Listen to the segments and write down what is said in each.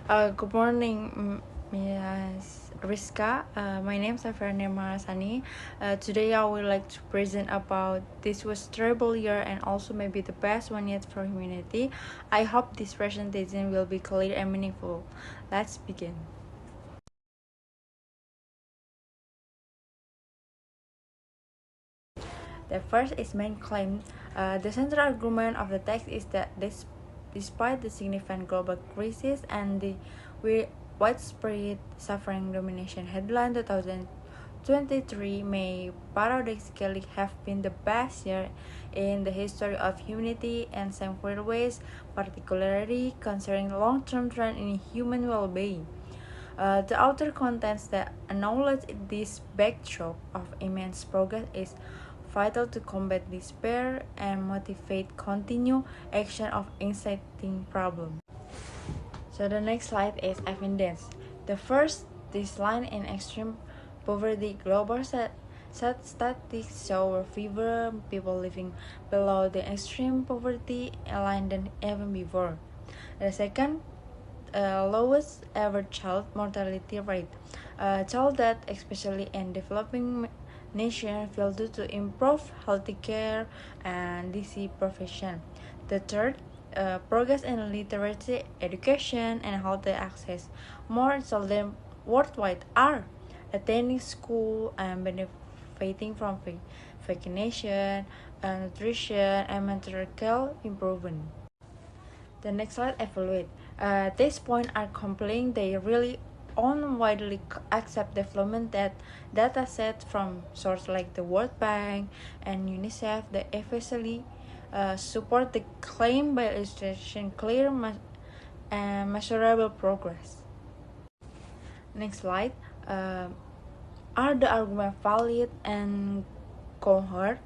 Good morning, Ms. Rizka. My name is Afarna Marasani. Today I would like to present about this was terrible year and also maybe the best one yet for humanity. I hope this presentation will be clear and meaningful. Let's begin. The first is main claim. The central argument of the text is that despite the significant global crisis and the widespread suffering, domination headline 2023 may paradoxically have been the best year in the history of humanity in some clear ways, particularly concerning long-term trend in human well-being. The author contends that acknowledge this backdrop of immense progress is vital to combat despair and motivate continued action of exciting problem. So the next slide is evidence. The first, this line in extreme poverty global statistics show fewer people living below the extreme poverty line than even before. The second, lowest ever child mortality rate. Child death, especially in developing nations, fell due to improved healthcare and disease prevention. The third, progress in literacy, education, and health access. More children worldwide are attending school and benefiting from vaccination, nutrition, and mental health improvement. The next slide, evaluate. At this point are compelling. They really on widely accept development that data set from sources like the World Bank and UNICEF that officially support the claim by illustration clear and measurable progress. Next slide. Are the arguments valid and coherent?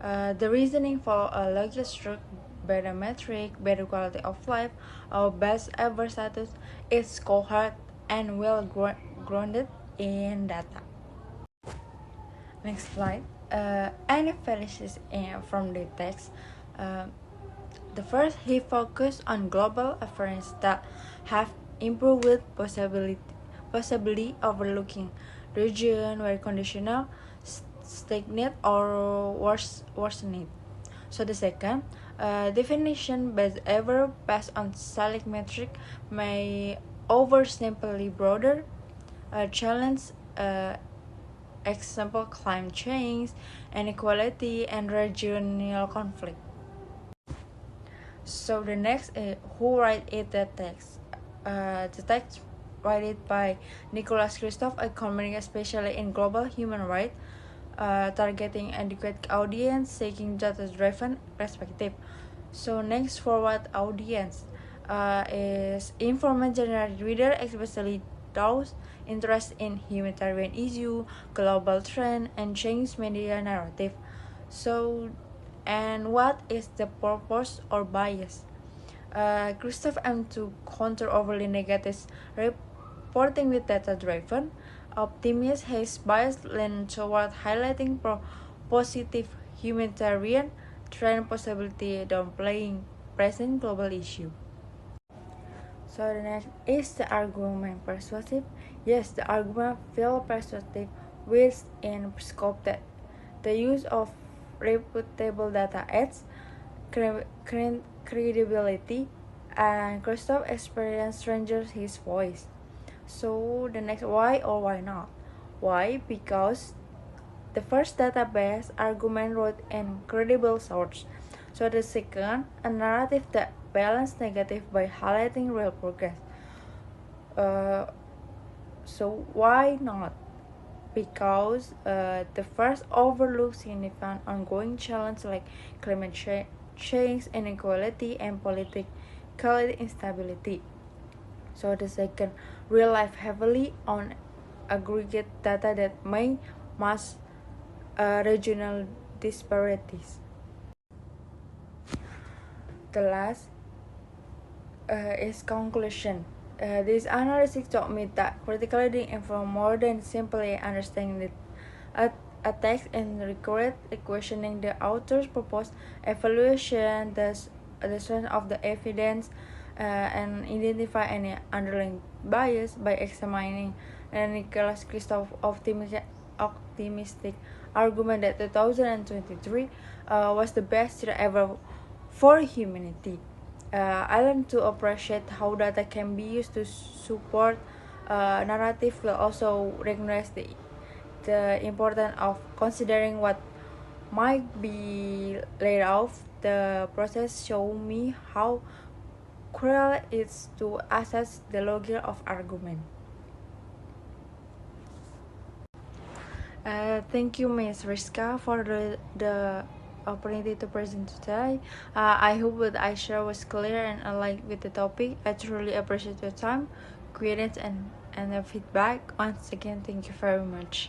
The reasoning for a larger stroke, better metric, better quality of life, or best ever status is coherent and well grounded in data. Next slide. Analysis from the text. Uh, the first, he focused on global affairs that have improved with possibly overlooking region where conditional stagnate or worsened. So the second, definition based ever based on select metric may oversimplify broader challenge, example climate change, inequality, and regional conflict. So the next, who write it the text? The text written by Nicholas Kristof, a community especially in global human rights, targeting adequate audience, seeking data-driven perspective. So next forward audience is informal general reader, especially those interested in humanitarian issue, global trend, and change media narrative. So, and what is the purpose or bias? Christoph aimed to counter overly negative reporting with data-driven. Optimist has bias leaned toward highlighting positive humanitarian trend possibility downplaying present global issue. So the next is the argument persuasive. Yes, the argument feels persuasive within scope that the use of reputable data adds credibility, and Christoph experienced strangers his voice. So the next, why or why not? Why? Because the first database argument wrote in credible source. So the second, a narrative that balanced negative by highlighting real progress. Uh, so why not? Because the first overlooks significant ongoing challenges like climate change, inequality, and political instability. So the second rely heavily on aggregate data that may mask regional disparities. The last is conclusion. This analysis taught me that critical reading informs more than simply understanding a text and required questioning the author's proposed evaluation, the strength of the evidence, and identify any underlying bias by examining Nicholas Kristof optimistic argument that 2023 was the best year ever for humanity. I learned to appreciate how data can be used to support narrative, will also recognize the importance of considering what might be laid off. The process showed me how cruel it is to assess the logic of argument. Thank you, Ms. Riska, for the opportunity to present today. I hope that I share was clear and aligned with the topic. I truly appreciate your time, guidance, and the feedback. Once again, thank you very much.